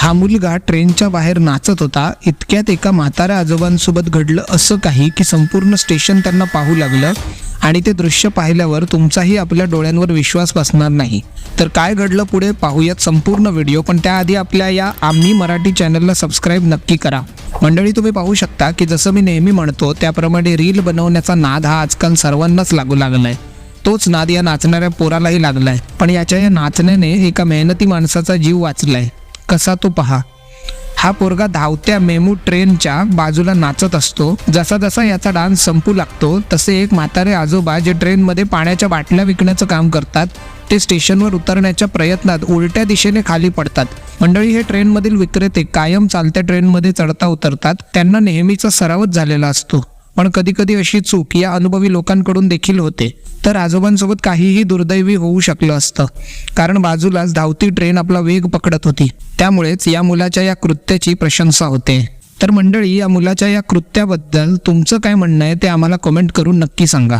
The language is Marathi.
हा मुलगा ट्रेनच्या बाहेर नाचत होता. इतक्यात एका म्हाताऱ्या आजोबांसोबत घडलं असं काही की संपूर्ण स्टेशन त्यांना पाहू लागलं आणि ते दृश्य पाहिल्यावर तुमचाही आपल्या डोळ्यांवर विश्वास बसणार नाही. तर काय घडलं पुढे पाहूयात संपूर्ण व्हिडिओ. पण त्याआधी आपल्या या आम्ही मराठी चॅनलला सबस्क्राईब नक्की करा. मंडळी, तुम्ही पाहू शकता की जसं मी नेहमी म्हणतो त्याप्रमाणे रील बनवण्याचा नाद हा आजकाल सर्वांनाच लागू लागलाय. तोच नाद या नाचणाऱ्या पोरालाही लागलाय. पण याच्या या नाचण्याने एका मेहनती माणसाचा जीव वाचलाय. कसा तो पहा. हा पोरगा धावत्या मेमू ट्रेनच्या बाजूला नाचत असतो. जसा जसा याचा डान्स संपू लागतो तसे एक म्हातारे आजोबा जे ट्रेनमध्ये पाण्याच्या बाटल्या विकण्याचं काम करतात ते स्टेशनवर उतरण्याच्या प्रयत्नात उलट्या दिशेने खाली पडतात. मंडळी, हे ट्रेनमधील विक्रेते कायम चालत्या ट्रेनमध्ये चढता उतरतात. त्यांना नेहमीचा सरावच झालेला असतो. पण कधी कधी अशी चूक या अनुभवी लोकांकडून देखील होते. तर आजोबांसोबत काहीही दुर्दैवी होऊ शकलं असतं, कारण बाजूलाच धावती ट्रेन आपला वेग पकडत होती. त्यामुळेच या मुलाच्या या कृत्याची प्रशंसा होते. तर मंडळी, या मुलाच्या या कृत्याबद्दल तुमचं काय म्हणणं आहे ते आम्हाला कमेंट करून नक्की सांगा.